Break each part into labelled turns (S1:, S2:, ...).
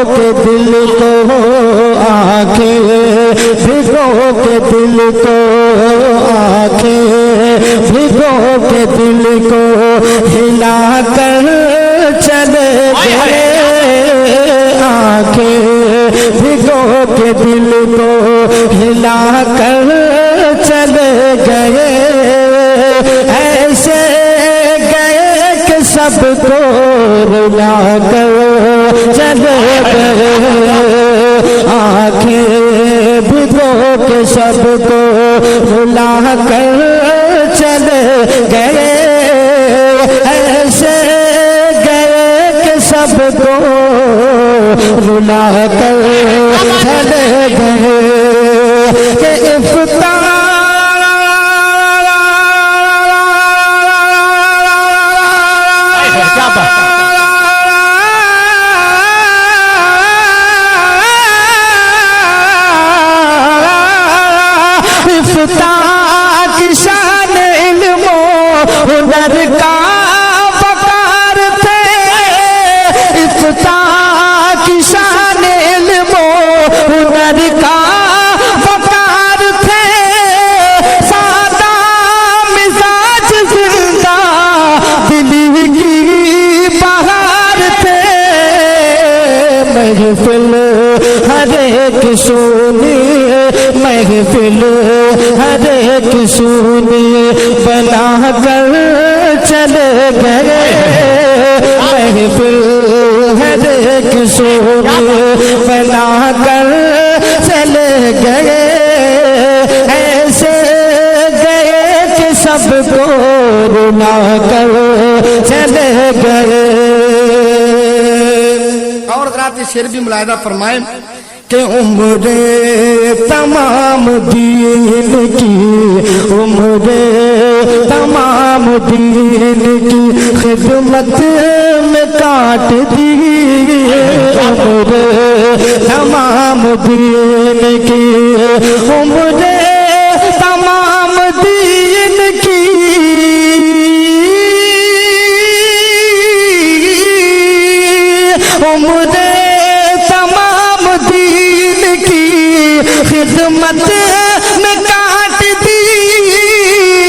S1: کے دل کو آنکھیں بھگو کے دل کو آنکھیں بھگو کے دل کو ہلا کر چلے گئے آنکھیں بھگو کے دل کو ہلا کر چلے گئے ایسے گئے کہ سب کو رلا کر چلے گئے آنکھیں بھگو کے سب کو رلا کر چلے گئے ایسے گئے کہ سب کو رلا کر چلے گئے کہ افطار کی شان علم و ہنر کا وقار تھے افتتاح کی شان علم و ہنر کا وقار تھے سادہ مزاج زندہ دلی کی بہار تھے محفل ہر ایک سنی محفل ہر ایک سنی بنا کر چلے گئے محفل ہر ایک سنی بنا کر چلے گئے ایسے گئے کہ سب کو رلا کر چلے گئے
S2: اور حضرات یہ شعر بھی ملاحظہ فرمائیں
S1: کہ عمر تمام دین کی عمر تمام دین کی خدمت میں کاٹ دی عمر تمام دین کی عمر تمام دین کی عمر تمام دین کی خدمت میں کاٹ دی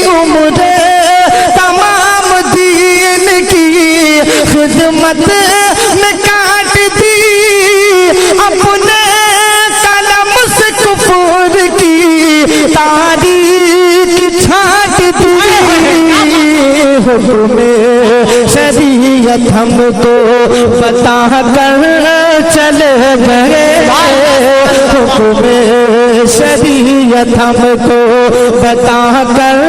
S1: عمر تمام دین کی خدمت میں کاٹ دی اپنے قلم سے کفر کی تاریخ چھانٹ دی حکم شریعت ہم کو بتا کر چلے گئے حکم شریعت ہم کو بتا کر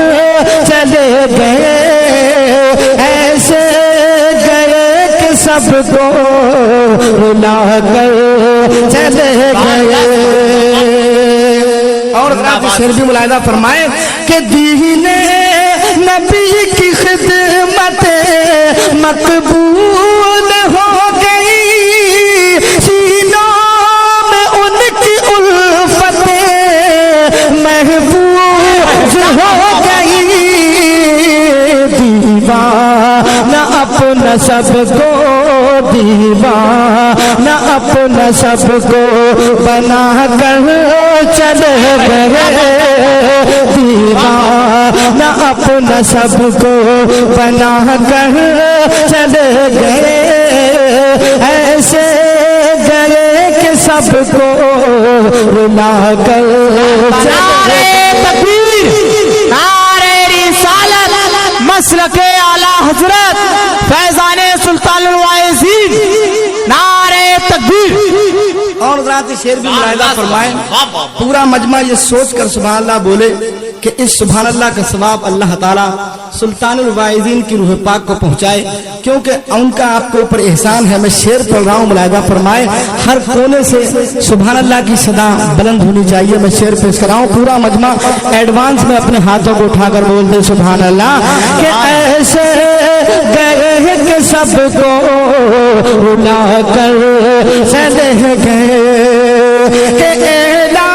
S1: چلے گئے ایسے گئے کہ سب کو رلا کر چلے گئے
S2: اور حضرات یہ شعر بھی ملاحظہ فرمائیں
S1: کہ دین نبی کی خدمت مقبول ہو گئی سینوں میں ان کی الفت محفوظ ہو گئی دیوانہ اپنا سب کو دیوانہ اپنا سب کو بنا کر چلے گئے دیوانہ اپنا سب کو بنا کر چلے گئے ایسے گئے کہ سب کو رلا کر چلے
S3: تکبیر نعرہ رسالت مسلک اعلی حضرت فیضان سلطان الواعظین نعرہ تکبیر
S2: اور حضرات یہ شعر بھی ملاحظہ فرمائیں پورا مجمع یہ سوچ کر سبحان اللہ بولے کہ اس سبحان اللہ کا ثواب اللہ تعالیٰ سلطان الواعظین کی روح پاک کو پہنچائے کیونکہ ان کا آپ کے اوپر احسان ہے میں شعر پڑھ رہا ہوں ملاحظہ فرمائے ہر کونے سے سبحان اللہ کی صدا بلند ہونی چاہیے میں شعر پیش کر رہا ہوں پورا مجمع ایڈوانس میں اپنے ہاتھوں کو اٹھا کر بول دے سبحان اللہ
S1: کہ ایسے گئے کہ سب کو رلا کر چلے گئے کہ اعلان